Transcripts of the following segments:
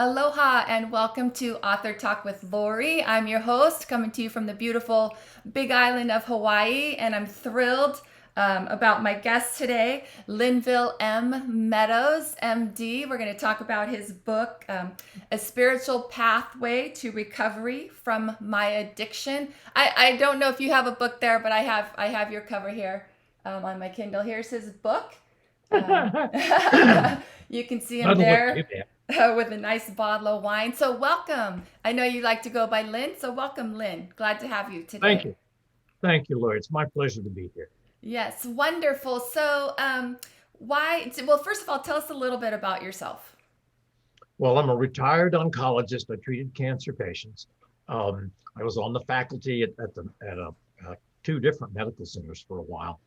Aloha and welcome to Author Talk with Lori. I'm your host, coming to you from the beautiful Big Island of Hawaii, and I'm thrilled about my guest today, Linville M. Meadows, MD. We're going to talk about his book, A Spiritual Pathway to Recovery from My Addiction. I don't know if you have a book there, but I have your cover here on my Kindle. Here's his book. Um, you can see him I'd look at there that. with a nice bottle of wine. So, welcome. I know you like to go by Lynn, so welcome, Lynn. Glad to have you Thank today. you. Thank you, Lord. It's my pleasure to be here. Yes, wonderful. So, well, first of all, tell us a little bit about yourself. Well, I'm a retired oncologist. I treated cancer patients. I was on the faculty at two different medical centers for a while.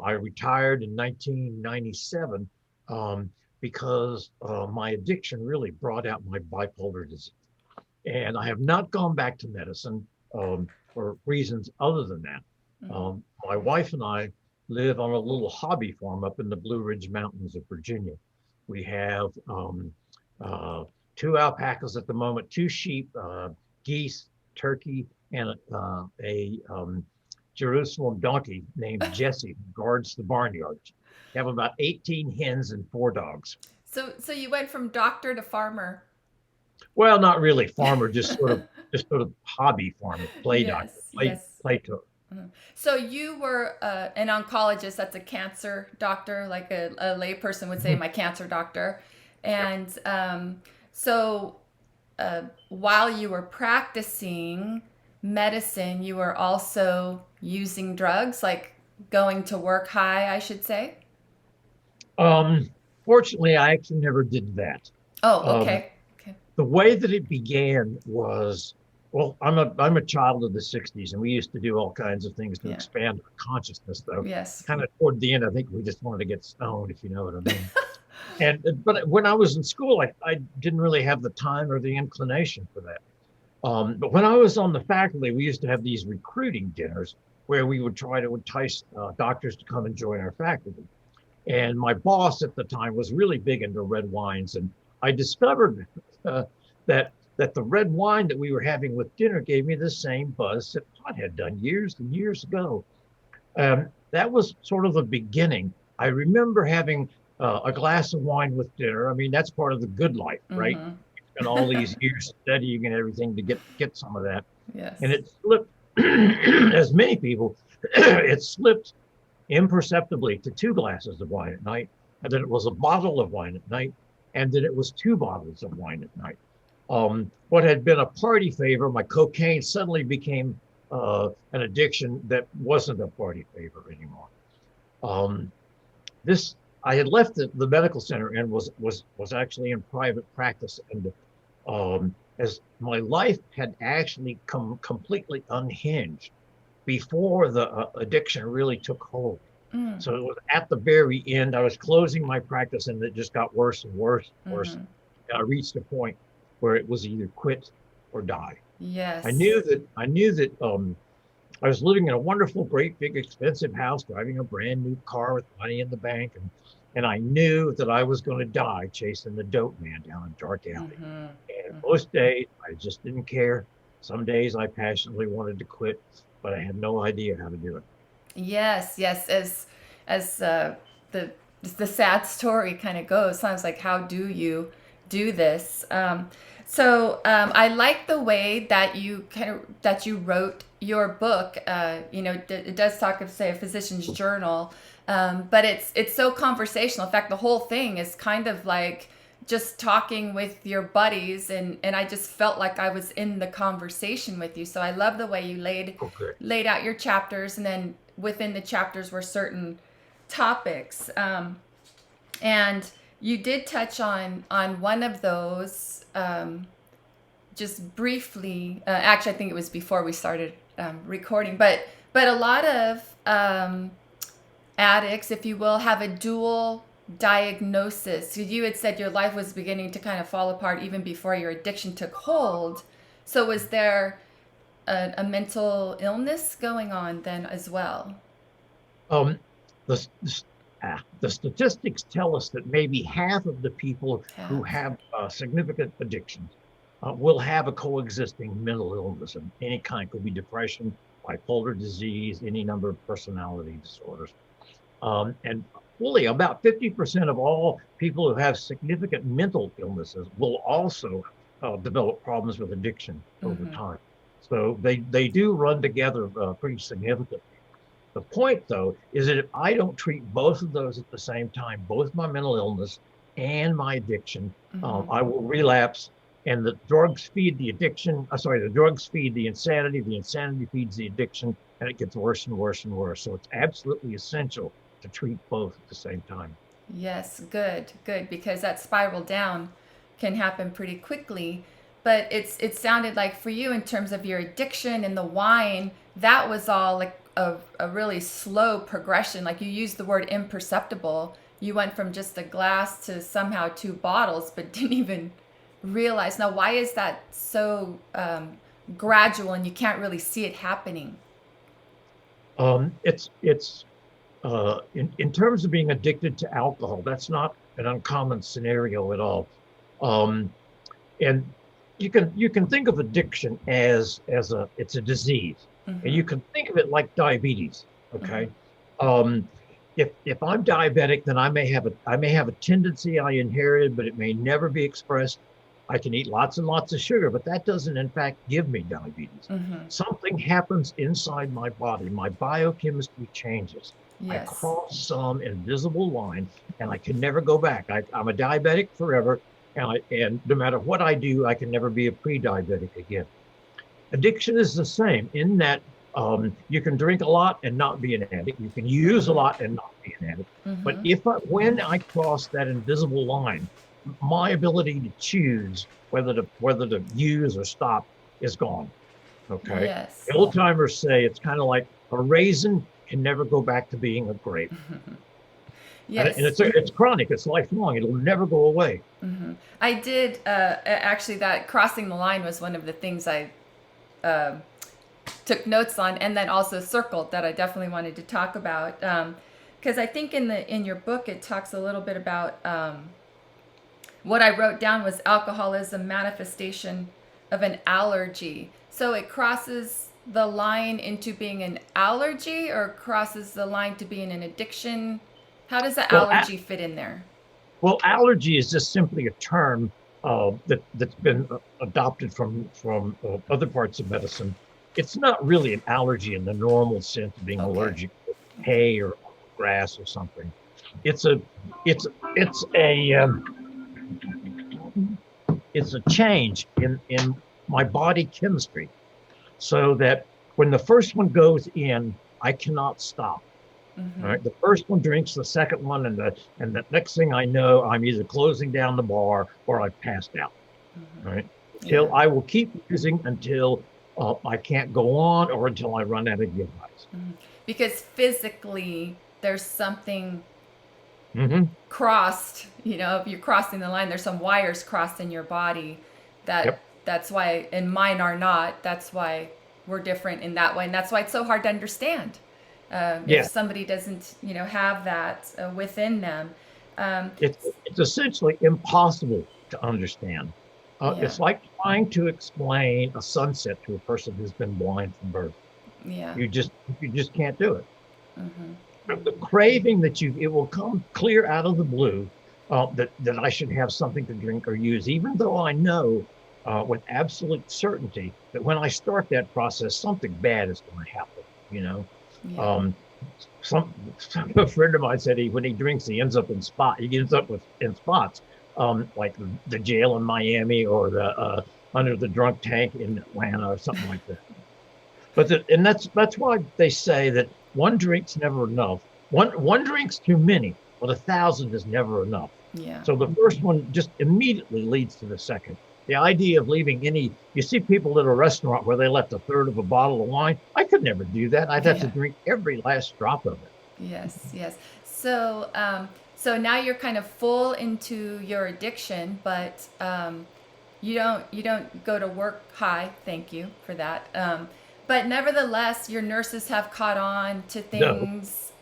I retired in 1997 um, because my addiction really brought out my bipolar disease. And I have not gone back to medicine for reasons other than that. Mm-hmm. My wife and I live on a little hobby farm up in the Blue Ridge Mountains of Virginia. We have uh, two alpacas at the moment, two sheep, geese, turkey, and a Jerusalem donkey named Jesse who guards the barnyard. We have about 18 hens and four dogs. So you went from doctor to farmer. Well, not really farmer, just sort of hobby farmer, play doctor, Yes, play yes. play took. Mhm. So you were an oncologist. That's a cancer doctor, like a layperson would say, Mhm. my cancer doctor. Yep. And so while you were practicing medicine, you were also using drugs, like going to work high, I should say. Um, Fortunately, I actually never did that. Oh, Um, okay. Okay. the way that it began was, well, I'm a child of the '60s, and we used to do all kinds of things to Yeah. expand our consciousness. Though, Yes. kind of toward the end, I think we just wanted to get stoned, if you know what I mean. And but when I was in school, I didn't really have the time or the inclination for that. But when I was on the faculty, we used to have these recruiting dinners where we would try to entice doctors to come and join our faculty. And my boss at the time was really big into red wines, and I discovered uh, that the red wine that we were having with dinner gave me the same buzz that pot had done years and years ago. That was sort of the beginning. I remember having a glass of wine with dinner. I mean, that's part of the good life, right? Mm-hmm. Spent all these years studying and everything to get some of that, and Yes. it slipped, as many people, it slipped imperceptibly to two glasses of wine at night, and then it was a bottle of wine at night, and then it was two bottles of wine at night. What had been a party favor, my cocaine, suddenly became an addiction that wasn't a party favor anymore. Um, this I had left the medical center and was actually in private practice, and as my life had actually come completely unhinged before the addiction really took hold. Mm. So it was at the very end. I was closing my practice, and it just got worse and worse and worse. Mm-hmm. And I reached a point where it was either quit or die. I Yes. knew that I knew that I was living in a wonderful, great, big, expensive house, driving a brand new car with money in the bank, and I knew that I was going to die chasing the dope man down a dark alley. Mm-hmm. And Mm-hmm. most days I just didn't care. Some days I passionately wanted to quit, but I had no idea how to do it. Yes, yes. As the the sad story kind of goes, sounds like how do you do this? I like the way that you wrote your book. It does talk of say a physician's journal, but it's so conversational. In fact, the whole thing is kind of like just talking with your buddies, and I just felt like I was in the conversation with you. So I love the way you Okay. laid out your chapters, and then within the chapters were certain topics. And you did touch on one of those just briefly. Actually, I think it was before we started recording, but a lot of addicts, if you will, have a dual diagnosis. You had said your life was beginning to kind of fall apart even before your addiction took hold. So was there a mental illness going on then as well? Um, the The statistics tell us that maybe half of the people who Half. have significant addictions will have a coexisting mental illness of any kind. It could be depression, bipolar disease, any number of personality disorders. And fully about 50% of all people who have significant mental illnesses will also develop problems with addiction over Mm-hmm. time. So they do run together pretty significantly. The point, though, is that if I don't treat both of those at the same time, both my mental illness and my addiction, Mm-hmm. I will relapse. And the drugs feed the addiction. Sorry, the drugs feed the insanity feeds the addiction, and it gets worse and worse and worse. So it's absolutely essential to treat both at the same time. Yes, good, good, because that spiral down can happen pretty quickly. But it sounded like for you in terms of your addiction and the wine, that was all like a really slow progression. Like you used the word imperceptible. You went from just a glass to somehow two bottles, but didn't even realize. Now, why is that so gradual and you can't really see it happening? It's in terms of being addicted to alcohol, that's not an uncommon scenario at all. Um, and you can think of addiction as it's a disease, and Mm-hmm. you can think of it like diabetes. Mm-hmm. Okay, um, if I'm diabetic, then I may have a tendency I inherited, but it may never be expressed. I can eat lots and lots of sugar, but that doesn't in fact give me diabetes. Mm-hmm. Something happens inside my body. My biochemistry changes. I Yes. cross some invisible line, and I can never go back. I'm a diabetic forever, and no matter what I do, I can never be a pre-diabetic again. Addiction is the same in that you can drink a lot and not be an addict. You can use a Mm-hmm. lot and not be an addict. But Mm-hmm. when I cross that invisible line, my ability to choose whether to use or stop is gone. Okay. Yes. The old timers say it's kind of like a raisin can never go back to being a grape, and Yes. it's chronic. It's lifelong. It'll never go away. Hmm. I did actually that crossing the line was one of the things I uh, took notes on, and then also circled that I definitely wanted to talk about because I think in your book it talks a little bit about what I wrote down was alcoholism manifestation of an allergy. So it crosses the line into being an allergy or crosses the line to being an addiction. How does the Well, allergy fit in there? allergy is just simply a term that's been adopted from other parts of medicine. It's not really an allergy in the normal sense of being Okay. allergic to hay or grass or something. It's a it's it's a it's a change in my body chemistry, so that when the first one goes in, I cannot stop. All Mm-hmm. right. The first one drinks the second one, and the next thing I know, I'm either closing down the bar or I've passed out. All right. Mm-hmm. Yeah. Till I will keep using until I can't go on or until I run out of device. Mm-hmm. Because physically there's something Mm-hmm. crossed, if you're crossing the line, there's some wires crossed in your body Yep. that's why, and mine are not. That's why we're different in that way. And that's why it's so hard to understand if Yeah. somebody doesn't, have that within them. Um, It's essentially impossible to understand. yeah, It's like trying to explain a sunset to a person who's been blind from birth. yeah. You just can't do it. Hmm. The craving that it will come clear out of the blue, that I should have something to drink or use, even though I know with absolute certainty that when I start that process, something bad is going to happen. You know, Yeah. um, some a friend of mine said when he drinks, he ends up with in spots, like the jail in Miami or the under the drunk tank in Atlanta or something like that. And that's why they say that one drink's never enough. One drink's too many, but 1,000 is never enough. Yeah. So the first one just immediately leads to the second. The idea of leaving you see people at a restaurant where they left a third of a bottle of wine. I could never do that. I'd have to Yeah. drink every last drop of it. Yes, yes. So now you're kind of full into your addiction, but you don't go to work high. Thank you for that. But nevertheless, your nurses have caught on to No, things,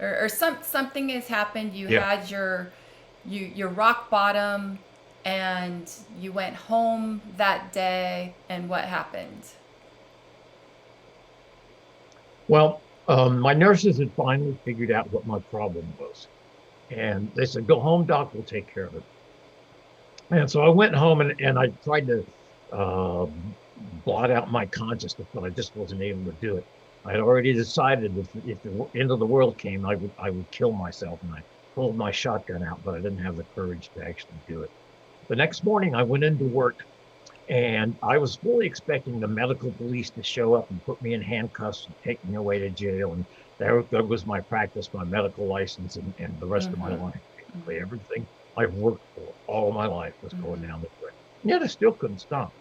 or something has happened. You Yeah. had your rock bottom, and you went home that day. And what happened? Well, my nurses had finally figured out what my problem was. And they said, go home, doc, we'll take care of it. And so I went home and I tried to uh, blot out my consciousness, but I just wasn't able to do it. I had already decided if the end of the world came, I would kill myself. And I pulled my shotgun out, but I didn't have the courage to actually do it. The next morning, I went into work and I was fully expecting the medical police to show up and put me in handcuffs and take me away to jail. And there was my practice, my medical license, and the rest of my Mm-hmm. life. Basically, everything I've worked for all my life was going Mm-hmm. down the drain. Yet I still couldn't stop.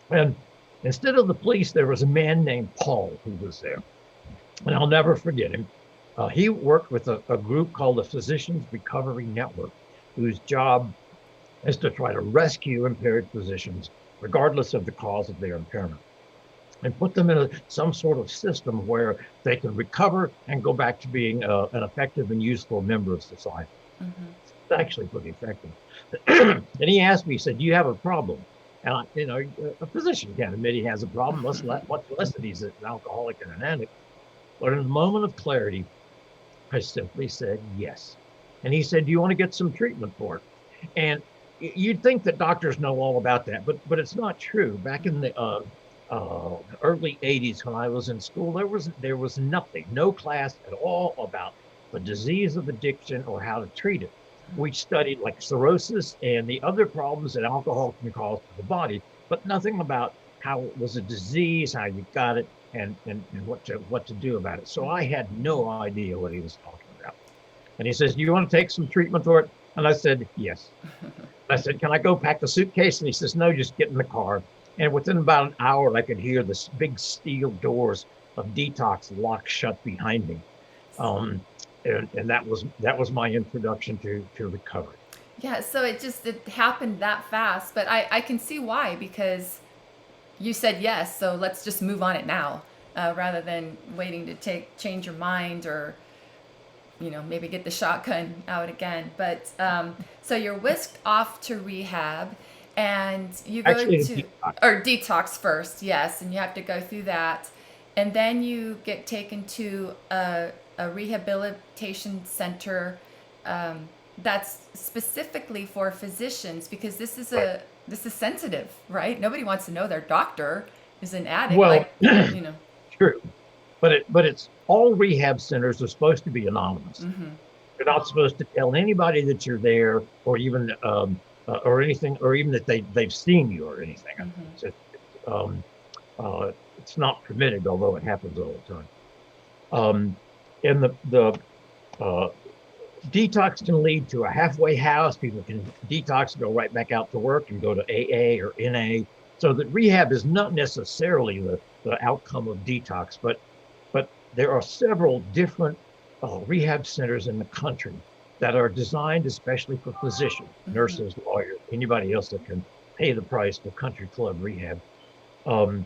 And instead of the police, there was a man named Paul who was there. And I'll never forget him. He worked with a group called the Physicians Recovery Network, whose job is to try to rescue impaired physicians, regardless of the cause of their impairment, and put them in some sort of system where they can recover and go back to being an effective and useful member of society. Mm-hmm. It's actually pretty effective. And he asked me, he said, do you have a problem? And a physician can't admit he has a problem, much less that he's an alcoholic and an addict. But in a moment of clarity, I simply said yes. And he said, do you want to get some treatment for it? And you'd think that doctors know all about that, but it's not true. Back in the early '80s, when I was in school, there was nothing, no class at all about the disease of addiction or how to treat it. We studied like cirrhosis and the other problems that alcohol can cause to the body, but nothing about how it was a disease, how you got it, and what to do about it. So I had no idea what he was talking about. And he says, "Do you want to take some treatment for it?" And I said, "Yes." I said, "Can I go pack the suitcase?" And he says, "No, just get in the car." And within about an hour, I could hear the big steel doors of detox lock shut behind me. Um, and that was my introduction to recovery. Yeah, so it happened that fast, but I can see why, because you said yes, so let's just move on it now, rather than waiting to change your mind, or maybe get the shotgun out again. But so you're whisked off to rehab, and you go Actually, to, or detox first, yes, and you have to go through that, and then you get taken to a rehabilitation center, that's specifically for physicians, because right. this is sensitive, right? Nobody wants to know their doctor is an addict, Well, like, you know. true, but it's all rehab centers are supposed to be anonymous. Mm-hmm. You're not supposed to tell anybody that you're there, or even or anything, or even that they've seen you or anything. Mm-hmm. Um, it's not permitted, although it happens all the time. Um, and the uh, detox can lead to a halfway house. People can detox, go right back out to work, and go to AA or NA. So that rehab is not necessarily the outcome of detox, but there are several different rehab centers in the country that are designed especially for physicians, Mm-hmm. nurses, lawyers, anybody else that can pay the price for country club rehab. Um,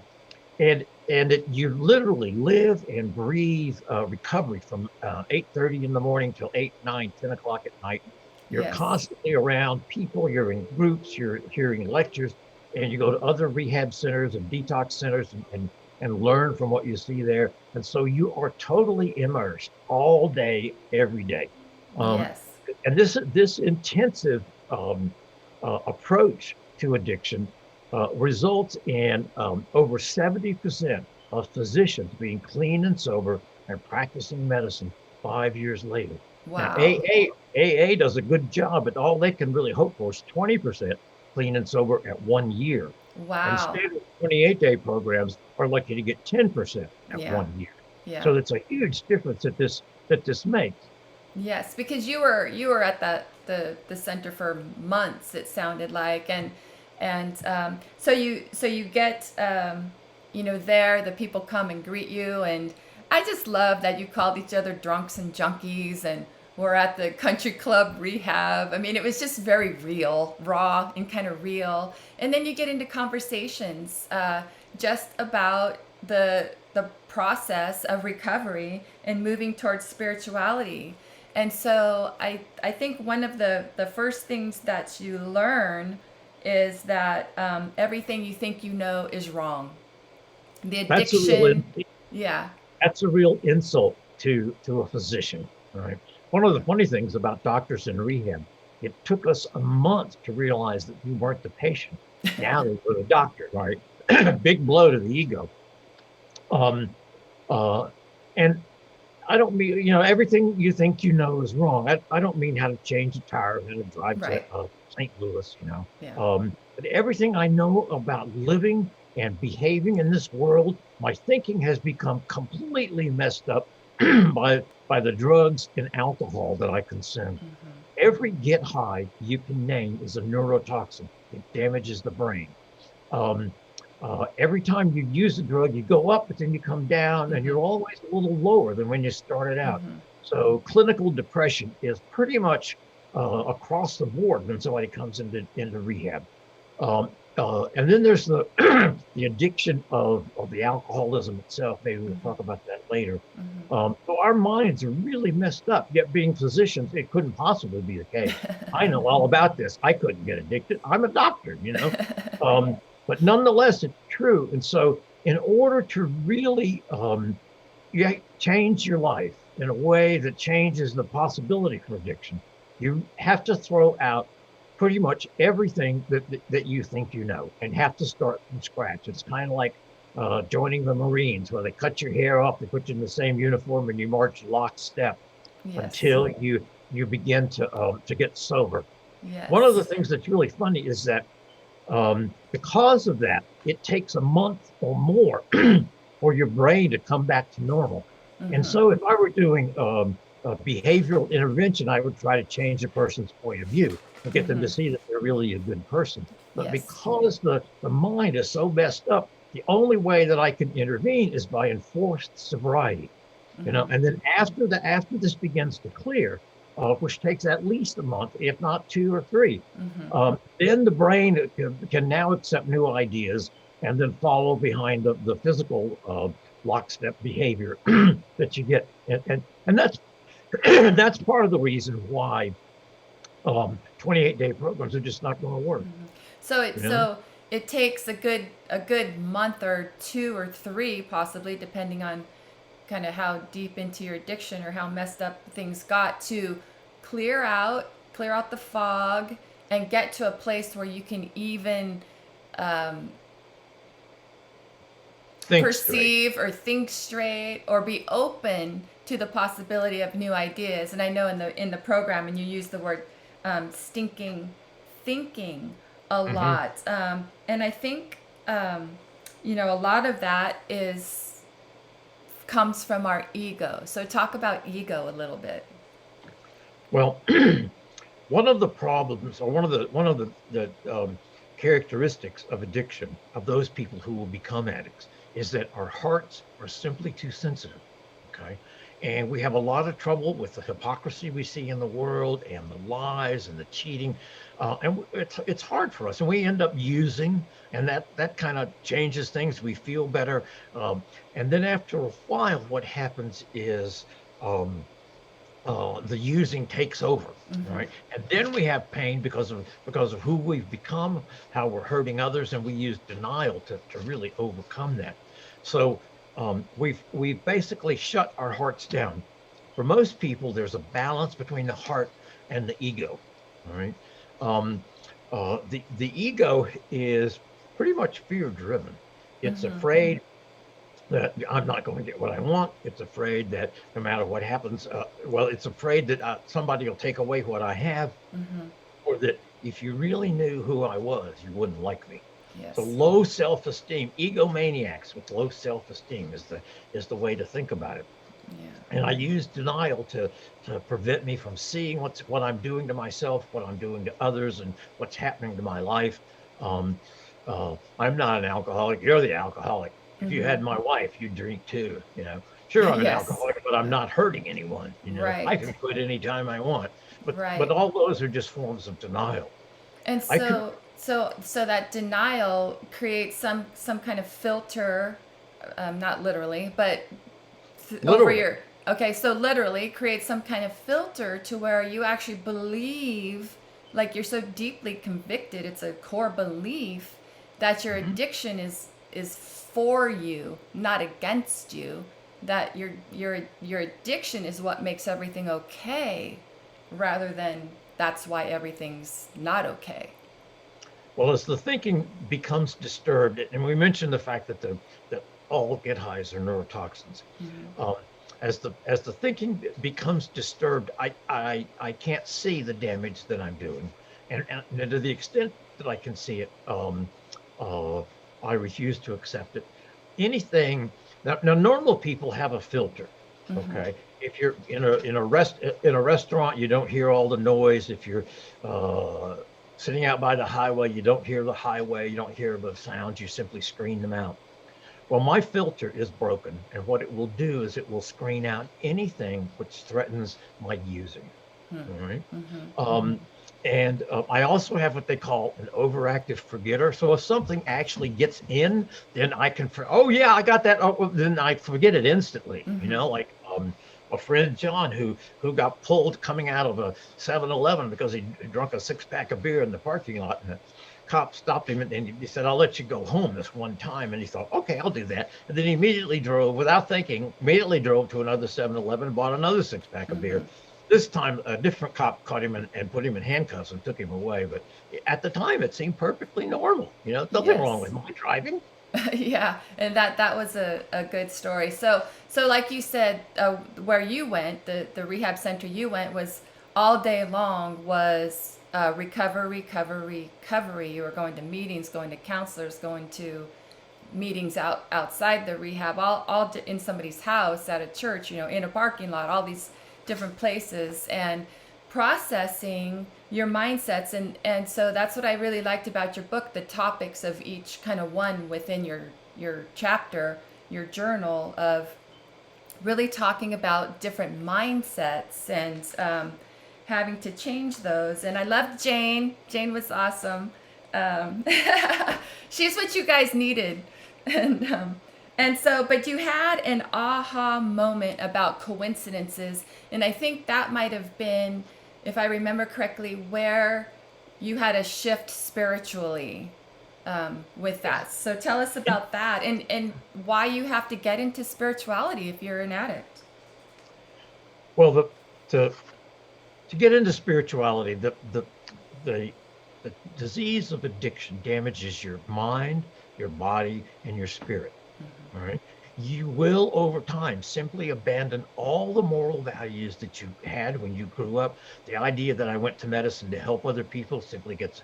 you literally live and breathe recovery from 8:30 in the morning till 8, 9, 10 o'clock at night. You're Yes. constantly around people. You're in groups. You're hearing lectures, and you go to other rehab centers and detox centers and learn from what you see there. And so you are totally immersed all day, every day. Um, Yes. and this intensive approach to addiction results in over 70% of physicians being clean and sober and practicing medicine 5 years later. Now, Wow. AA does a good job, but all they can really hope for is 20% clean and sober at 1 year. And Wow. standard 28-day programs are lucky to get 10% at Yeah. 1 year. Yeah. So that's a huge difference that this makes. Yes, because you were at the center for months, it sounded like, and so you get, there, the people come and greet you, and I just love that you called each other drunks and junkies, and we're at the country club rehab. I mean, it was just very real, raw, and kind of real. And then you get into conversations, just about the process of recovery and moving towards spirituality. And so I think one of the first things that you learn is that everything you think you know is wrong. The That's a real addiction, yeah, that's a real insult to a physician, right? One of the funny things about doctors in rehab, it took us a month to realize that we weren't the patient. Now that we're the doctor, right? Big blow to the ego. Um, uh, and I don't mean, everything you think you know is wrong. I don't mean how to change a tire, how to drive to right, St. Louis, yeah. But everything I know about living and behaving in this world, my thinking has become completely messed up by the drugs and alcohol that I consume. Mm-hmm. Every get high you can name is a neurotoxin. It damages the brain. Um, every time you use a drug, you go up, but then you come down, and Mm-hmm. you're always a little lower than when you started out. Mm-hmm. So clinical depression is pretty much across the board when somebody comes into rehab. And then there's the the addiction of the alcoholism itself. Maybe we'll talk about that later. Mm-hmm. So our minds are really messed up. Yet being physicians, it couldn't possibly be the case. I know all about this. I couldn't get addicted. I'm a doctor. Um, but nonetheless, it's true. And so, in order to really change your life in a way that changes the possibility for addiction, you have to throw out pretty much everything that you think you know and have to start from scratch. It's kind of like joining the Marines, where they cut your hair off, they put you in the same uniform, and you march lockstep Yes. until you begin to get sober. One of the Yes. things that's really funny is that because of that, it takes a month or more for your brain to come back to normal. And Mm-hmm. so, if I were doing a behavioral intervention, I would try to change a person's point of view and get them Mm-hmm. to see that they're really a good person. But Yes. because the mind is so messed up, the only way that I can intervene is by enforced sobriety. Mm-hmm. And then after this begins to clear, which takes at least a month, if not 2 or 3, Mm-hmm. then the brain can now accept new ideas and then follow behind the physical lockstep behavior that you get, and that's that's part of the reason why 28-day programs are just not going to work. Mm-hmm. So You know, it takes a good month or 2 or 3 possibly, depending on kind of how deep into your addiction or how messed up things got, to clear out the fog and get to a place where you can even um, think straight. perceive or think straight or be open to the possibility of new ideas. And I know in the program, and you use the word stinking thinking a Hmm. lot, and I think a lot of that is comes from our ego. So talk about ego a little bit. Well, one of the problems, or one of the characteristics of addiction of those people who will become addicts, is that our hearts are simply too sensitive. Okay, and we have a lot of trouble with the hypocrisy we see in the world and the lies and the cheating, and it's hard for us, and we end up using, and that kind of changes things. We feel better, and then after a while, what happens is. Um, the using takes over, Mm-hmm. right? And then we have pain because of who we've become, how we're hurting others, and we use denial to really overcome that. So we've basically shut our hearts down. For most people, there's a balance between the heart and the ego. All right. Um, the ego is pretty much fear driven. It's Mm-hmm. afraid that I'm not going to get what I want. It's afraid that no matter what happens, it's afraid that somebody will take away what I have, Mm-hmm. or that if you really knew who I was, you wouldn't like me. So Yes. low self-esteem, egomaniacs with low self-esteem is the way to think about it. Yeah. And I use denial to prevent me from seeing what I'm doing to myself, what I'm doing to others, and what's happening to my life. Um, I'm not an alcoholic. You're the alcoholic. If you Mm-hmm. had my wife, you'd drink too. Sure, I'm an Yes. alcoholic, but I'm not hurting anyone. I Right. can quit anytime I want. But Right. all those are just forms of denial. And I could so that denial creates some kind of filter not literally, but over Literally. your, okay, so literally create some kind of filter to where you actually believe, like you're so deeply convicted, it's a core belief that your Mhm. addiction is for you, not against you. That your addiction is what makes everything okay, rather than that's why everything's not okay. Well, as the thinking becomes disturbed, and we mentioned the fact that that all get highs are neurotoxins. Mm-hmm. Um, as the thinking becomes disturbed, I can't see the damage that I'm doing, and to the extent that I can see it, uh, I refuse to accept it. Anything now, normal people have a filter. Mm-hmm. Okay, if you're in a restaurant, you don't hear all the noise. If you're uh, sitting out by the highway, you don't hear the highway, you don't hear the sounds, you simply screen them out. Well, my filter is broken, and what it will do is it will screen out anything which threatens my using. All right. Mm-hmm. Um, and I also have what they call an overactive forgetter. So if something actually gets in, then I can, oh yeah, I got that. Oh, well, then I forget it instantly. You Mm-hmm. know, like a friend John who got pulled coming out of a 7-Eleven because he drunk a 6-pack of beer in the parking lot, and the cop stopped him and he said, "I'll let you go home this one time." And he thought, "Okay, I'll do that." And then he immediately drove, without thinking, immediately drove to another 7-Eleven and bought another 6-pack of Mm-hmm. beer. This time, a different cop caught him and put him in handcuffs and took him away. But at the time, it seemed perfectly normal. You know, nothing wrong with Yes. my driving. Yeah, and that was a good story. So like you said, where you went, the rehab center you went was all day long was recovery. You were going to meetings, going to counselors, going to meetings outside the rehab, all in somebody's house, at a church, in a parking lot, all these different places, and processing your mindsets. And so that's what I really liked about your book, the topics of each kind of one within your chapter, your journal, of really talking about different mindsets and having to change those. And I loved Jane. Jane was awesome. Um, she's what you guys needed. And so, but you had an aha moment about coincidences, and I think that might have been, if I remember correctly, where you had a shift spiritually with Yes. that. So tell us And, about that, and why you have to get into spirituality if you're an addict. well, to to get into spirituality, the the disease of addiction damages your mind, your body, and your spirit. All right. You will, over time, simply abandon all the moral values that you had when you grew up. The idea that I went to medicine to help other people simply gets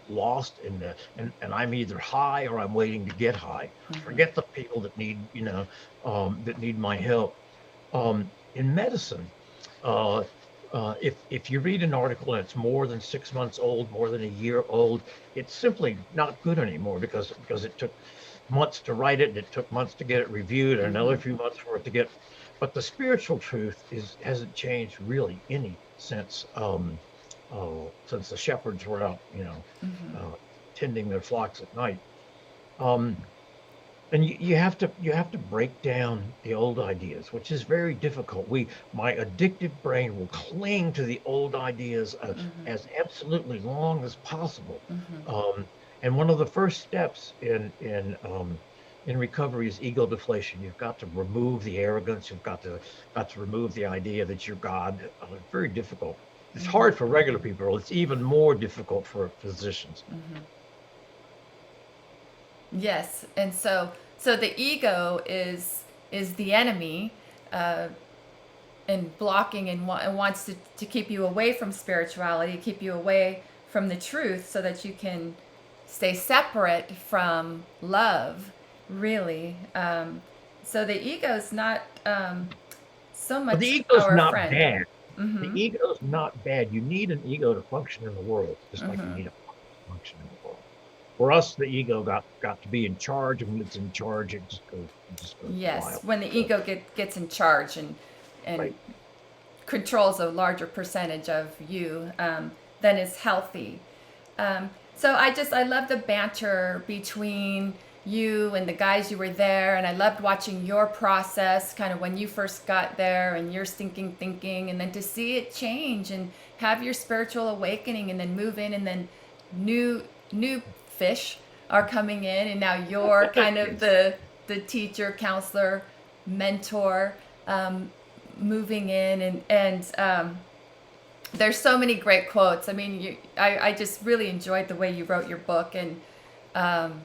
lost in and I'm either high or I'm waiting to get high. Mm-hmm. Forget the people that need, that need my help. In medicine, uh, if you read an article and it's more than 6 months old, more than a year old, it's simply not good anymore because it took months to write it and it took months to get it reviewed and Mm-hmm. another few months for it to get. But the spiritual truth is hasn't changed really any since the shepherds were out, Mm-hmm. uh, tending their flocks at night. Um, and you have to break down the old ideas, which is very difficult. My addictive brain will cling to the old ideas Mm-hmm. as absolutely long as possible. Mm-hmm. um, and one of the first steps in recovery is ego deflation. You've got to remove the arrogance. You've got to remove the idea that you're God. It's very difficult. It's Mm-hmm. hard for regular people. It's even more difficult for physicians. Mm-hmm. Yes, and so the ego is the enemy, uh, and blocking, and wants to keep you away from spirituality, keep you away from the truth, so that you can stay separate from love, really. So the ego is not so But the much ego's our not friend. bad. The Mm-hmm. ego's not bad. You need an ego to function in the world, just like you Mm-hmm. need a heart to function in the world. For us, the ego got to be in charge, and when it's in charge, it just goes Yes, wild. when the So, ego gets in charge and right. controls a larger percentage of you, than is healthy. So I love the banter between you and the guys you were there, and I loved watching your process, kind of when you first got there and your stinking thinking, and then to see it change and have your spiritual awakening, and then move in, and then new fish are coming in, and now you're kind of Yes. the teacher, counselor, mentor, um, moving in, and there's so many great quotes. I mean, I just really enjoyed the way you wrote your book, and um,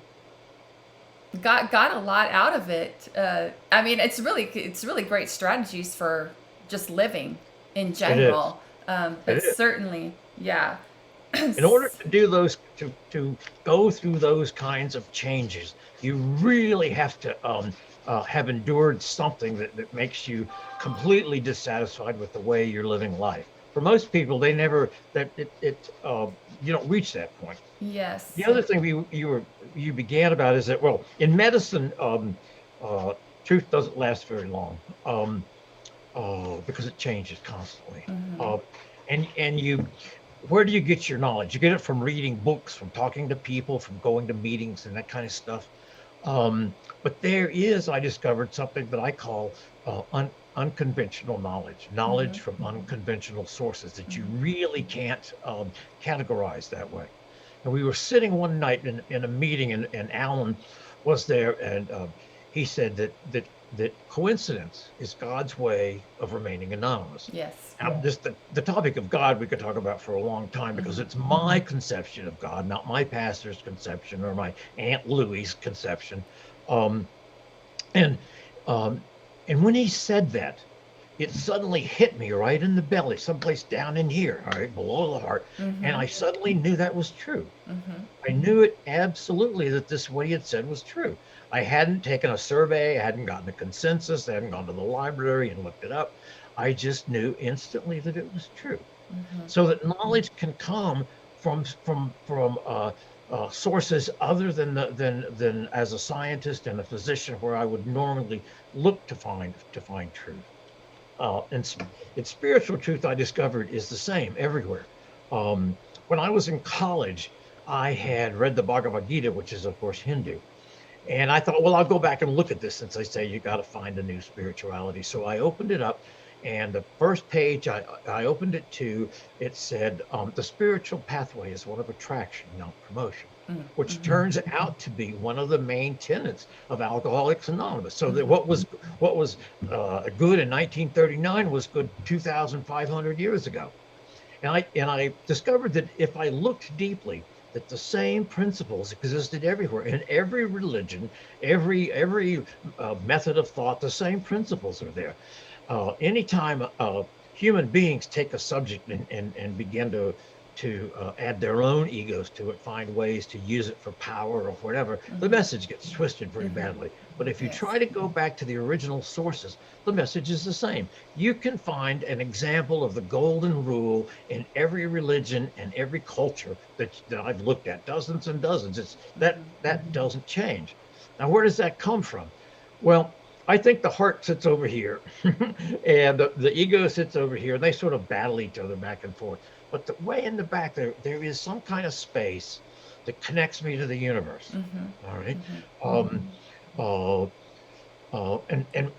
got a lot out of it. I mean, it's really great strategies for just living in It is. general. It But is. certainly, yeah. In order to do those, to go through those kinds of changes, you really have to have endured something that makes you completely dissatisfied with the way you're living life. For most people, they never that it you don't reach that point. The Yes. other thing you began about is that, well, in medicine, uh, truth doesn't last very long, because it changes constantly. Hmm. Uh, and you where do you get your knowledge? You get it from reading books, from talking to people, from going to meetings and that kind of stuff. But there is, I discovered something that I call unconventional knowledge, Hmm. knowledge from unconventional sources that you really can't categorize that way. And we were sitting one night in a meeting, and Alan was there, and he said that coincidence is God's way of remaining anonymous. Yes. Now, this the topic of God we could talk about for a long time, because Hmm. it's my conception of God, not my pastor's conception or my Aunt Louie's conception. Um, and um, and when he said that, it suddenly hit me right in the belly, someplace down in here, all right, below the heart, and Hmm. I suddenly knew that was true. Hmm. I knew it absolutely, that this what he had said was true. I hadn't taken a survey, I hadn't gotten a consensus, I hadn't gone to the library and looked it up. I just knew instantly that it was true. So that knowledge can come from sources other than than as a scientist and a physician, where I would normally look to find truth. And spiritual truth, I discovered, is the same everywhere. When I was in college, I had read the Bhagavad Gita, which is, of course, Hindu. And I thought, well, I'll go back and look at this, since they say you got to find a new spirituality. So I opened it up, and the first page I opened it to, it said, the spiritual pathway is one of attraction, not promotion, which Hmm. turns out to be one of the main tenets of Alcoholics Anonymous. So that Hmm. what was good in 1939 was good 2,500 years ago. And I discovered that if I looked deeply, that the same principles existed everywhere in every religion, every method of thought. The same principles are there. Anytime human beings take a subject and begin to add their own egos to it, find ways to use it for power or whatever, the Hmm. message gets twisted very Hmm. badly. But if you Yes. try to go back to the original sources, the message is the same. You can find an example of the golden rule in every religion and every culture that I've looked at, dozens and dozens. It's that doesn't change. Now, where does that come from? Well, I think the heart sits over here, and the ego sits over here, and they sort of battle each other back and forth. But way in the back there is some kind of space that connects me to the universe. Hmm. All right. Hmm. Um, uh, and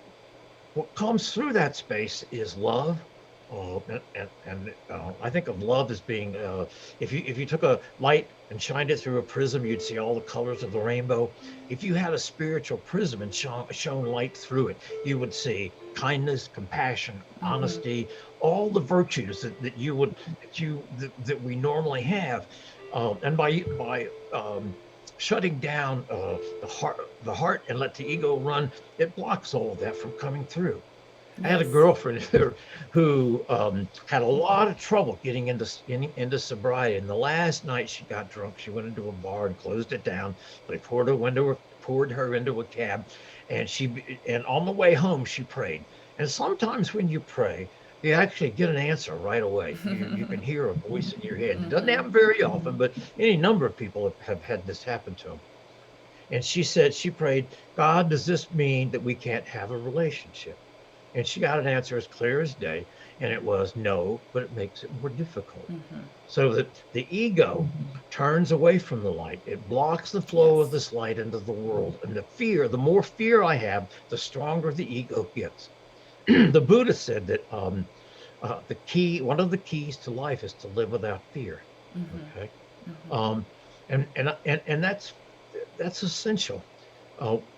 what comes through that space is love. I think of love as being, if you took a light and shined it through a prism, you'd see all the colors of the rainbow. If you had a spiritual prism and shone light through it, you would see kindness, compassion, Hmm. honesty, all the virtues that we normally have. And by shutting down the heart, and let the ego run, it blocks all of that from coming through. I had a Yes. girlfriend who had a lot of trouble getting into sobriety. And the last night she got drunk, she went into a bar and closed it down. They poured her into a cab, and on the way home she prayed. And sometimes when you pray, you actually get an answer right away. You can hear a voice in your head. It doesn't Hmm. happen very often, but any number of people have had this happen to them. And she said, she prayed, God, does this mean that we can't have a relationship? And she got an answer as clear as day. And it was no, but it makes it more difficult. Mm-hmm. So that the ego turns away from the light. It blocks the flow of Yes. this light into the world. And the fear, the more fear I have, the stronger the ego gets. The Buddha said that one of the keys to life is to live without fear. Mm-hmm. Okay. Mm-hmm. Um, and that's essential.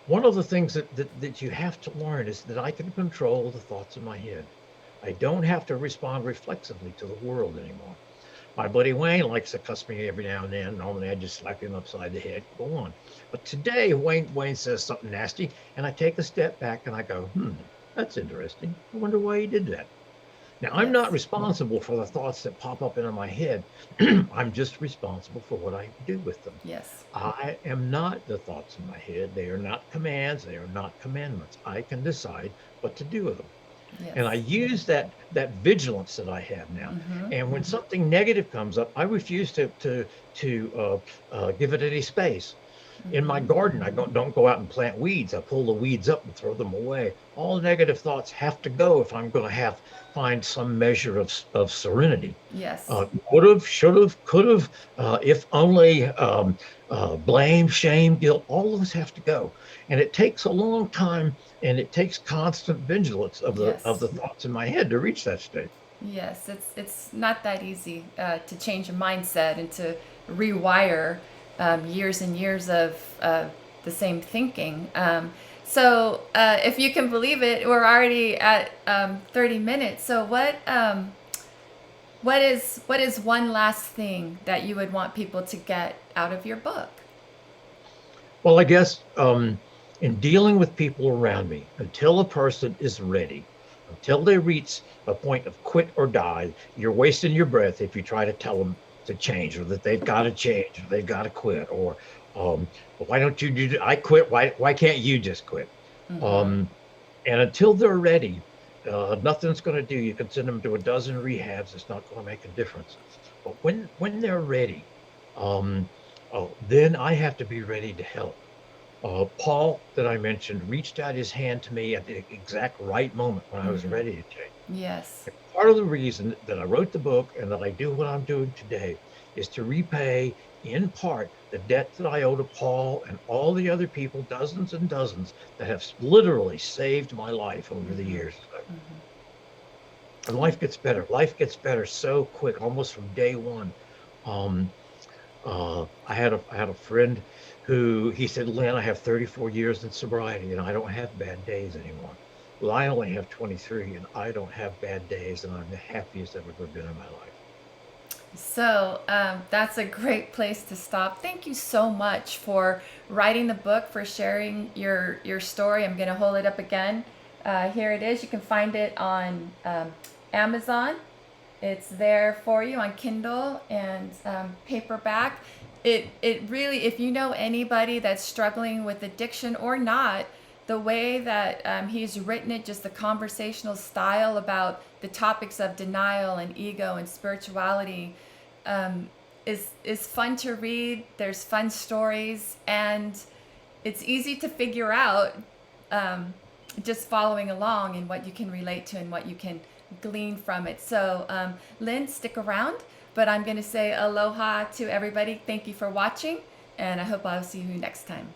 One of the things that you have to learn is that I can control the thoughts in my head. I don't have to respond reflexively to the world anymore. My buddy Wayne likes to cuss me every now and then. Normally, I just slap him upside the head. Go on. But today, Wayne says something nasty, and I take a step back and I go, that's interesting. I wonder why he did that. Now, I'm not Yes. responsible for the thoughts that pop up into my head. I'm just responsible for what I do with them. Yes. I am not the thoughts in my head. They are not commands. They are not commandments. I can decide what to do with them. Yes. And I use that vigilance that I have now. Mm-hmm. And when something negative comes up, I refuse to give it any space. In my Mm-hmm. garden, I don't go out and plant weeds. I pull the weeds up and throw them away. All negative thoughts have to go if I'm going to find some measure of serenity. Yes. Would have, should have, could have, if only, blame, shame, guilt, all of us have to go. And it takes a long time, and it takes constant vigilance of Yes. the thoughts in my head to reach that state. Yes. It's not that easy to change a mindset and to rewire years and years of the same thinking. So if you can believe it, we're already at 30 minutes. So what is one last thing that you would want people to get out of your book? Well, I guess in dealing with people around me, until a person is ready, until they reach a point of quit or die, you're wasting your breath if you try to tell them to change or that they've got to change or they've got to quit or um, why don't you do? I quit. Why can't you just quit? Mm-hmm. Um, and until they're ready, nothing's going to do. You can send them to a dozen rehabs. It's not going to make a difference. But when they're ready, um, then I have to be ready to help. Paul, that I mentioned, reached out his hand to me at the exact right moment when I was Mm-hmm. ready to change. Yes. And part of the reason that I wrote the book and that I do what I'm doing today is to repay, in part, the debt that I owe to Paul and all the other people, dozens and dozens, that have literally saved my life over the Mm-hmm. years. Mm-hmm. And life gets better. Life gets better so quick, almost from day one. Um, I had a friend who he said, Lynn, I have 34 years in sobriety and I don't have bad days anymore. Well, I only have 23 and I don't have bad days and I'm the happiest I've ever been in my life. So that's a great place to stop. Thank you so much for writing the book, for sharing your story. I'm going to hold it up again. Here it is. You can find it on Amazon. It's there for you on Kindle and paperback. It really, if you know anybody that's struggling with addiction or not, the way that he's written it, just the conversational style about the topics of denial and ego and spirituality, um, is fun to read. There's fun stories, and it's easy to figure out um, just following along and what you can relate to and what you can glean from it. So, Lynn, stick around, but I'm going to say aloha to everybody. Thank you for watching, and I hope I'll see you next time.